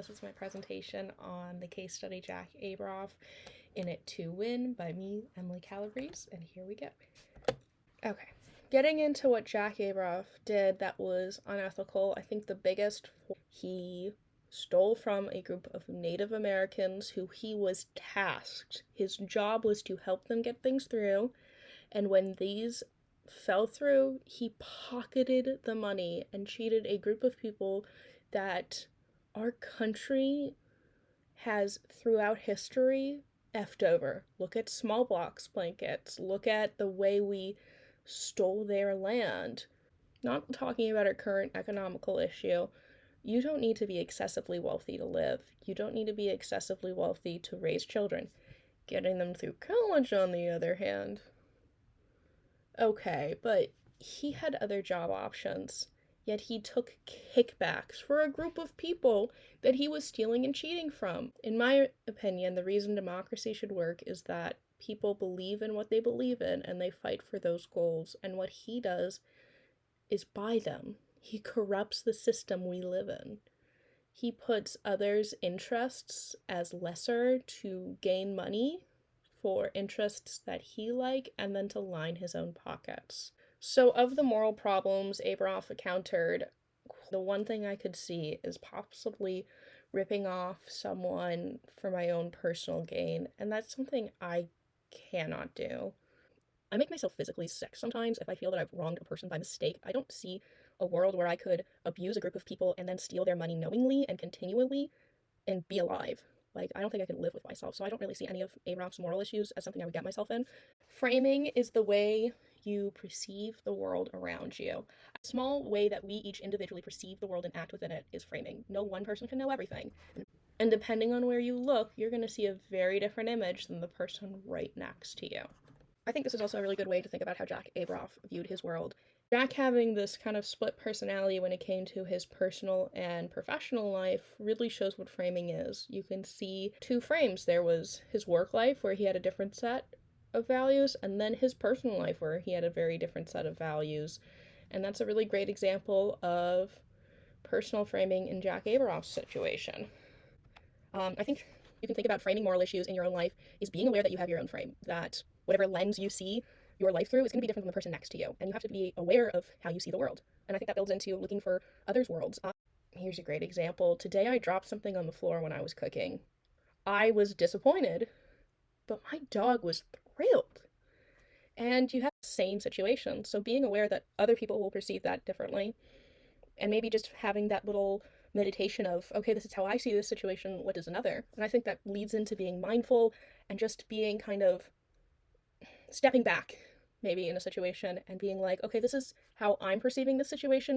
this is my presentation on the case study Jack Abramoff, In It to Win by me, Emily Calabrese, and here we go. Okay, getting into what Jack Abramoff did that was unethical, I think the biggest, he stole from a group of Native Americans who he was tasked. His job was to help them get things through, and when these fell through, he pocketed the money and cheated a group of people that our country has throughout history effed over. Look at small blocks blankets. Look at the way we stole their land. Not talking about our current economical issue. You don't need to be excessively wealthy to live. You don't need to be excessively wealthy to raise children. Getting them through college, on the other hand, okay, but he had other job options, yet he took kickbacks for a group of people that he was stealing and cheating from. In my opinion, the reason democracy should work is that people believe in what they believe in and they fight for those goals, and what he does is buy them. He corrupts the system we live in. He puts others' interests as lesser to gain money for interests that he like and then to line his own pockets. So of the moral problems Abramoff encountered, the one thing I could see is possibly ripping off someone for my own personal gain, and that's something I cannot do. I make myself physically sick sometimes if I feel that I've wronged a person by mistake. I don't see a world where I could abuse a group of people and then steal their money knowingly and continually and be alive. Like, I don't think I could live with myself, so I don't really see any of Abramoff's moral issues as something I would get myself in. Framing is the way you perceive the world around you. A small way that we each individually perceive the world and act within it is framing. No one person can know everything. And depending on where you look, you're going to see a very different image than the person right next to you. I think this is also a really good way to think about how Jack Abramoff viewed his world. Jack having this kind of split personality when it came to his personal and professional life really shows what framing is. You can see two frames. There was his work life, where he had a different set of values, and then his personal life, where he had a very different set of values. And that's a really great example of personal framing in Jack Abramoff's situation. I think you can think about framing moral issues in your own life is being aware that you have your own frame, that whatever lens you see your life through is going to be different from the person next to you, and you have to be aware of how you see the world. And I think that builds into looking for others' worlds. Here's a great example. Today I dropped something on the floor when I was cooking. I was disappointed, but my dog was thrilled. And you have the same situation, so being aware that other people will perceive that differently, and maybe just having that little meditation of, okay, this is how I see this situation, what is another? And I think that leads into being mindful and just being kind of stepping back maybe in a situation and being like, okay, this is how I'm perceiving this situation.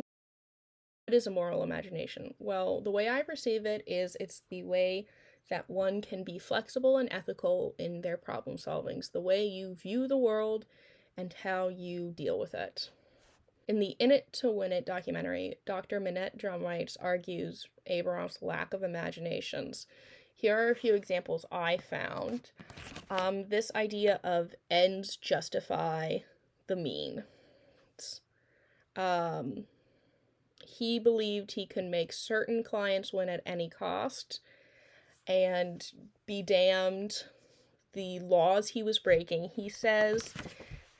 What is a moral imagination? Well, the way I perceive it is it's the way that one can be flexible and ethical in their problem solvings, the way you view the world and how you deal with it. In the In It to Win It documentary, Dr. Minette Drumrights argues Abramoff's lack of imaginations. Here are a few examples I found. This idea of ends justify the means. He believed he could make certain clients win at any cost, and be damned the laws he was breaking. He says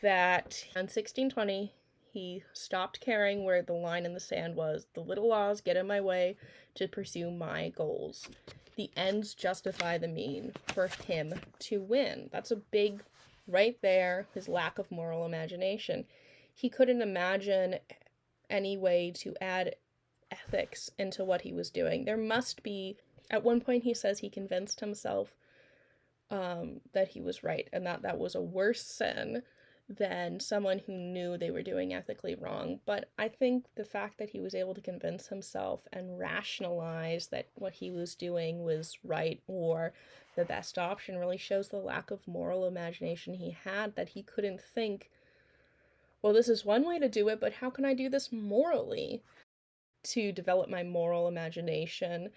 that in 1620, he stopped caring where the line in the sand was. The little laws get in my way to pursue my goals. The ends justify the mean for him to win. That's a big, right there, his lack of moral imagination. He couldn't imagine any way to add ethics into what he was doing. There must be, at one point he says he convinced himself that he was right, and that was a worse sin than someone who knew they were doing ethically wrong. But I think the fact that he was able to convince himself and rationalize that what he was doing was right or the best option really shows the lack of moral imagination he had, that he couldn't think, well, this is one way to do it, but how can I do this morally? To develop my moral imagination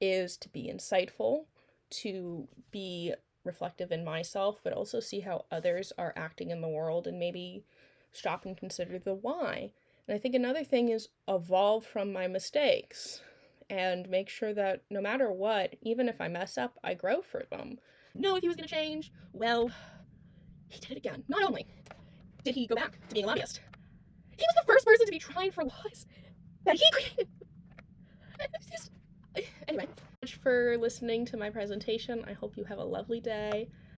is to be insightful, to be reflective in myself, but also see how others are acting in the world and maybe stop and consider the why. And I think another thing is evolve from my mistakes and make sure that no matter what, even if I mess up, I grow from them. No, if he was going to change, well, he did it again. Not only did he go back to being a lobbyist, he was the first person to be tried for laws that he created. Anyway, thank you for listening to my presentation. I hope you have a lovely day.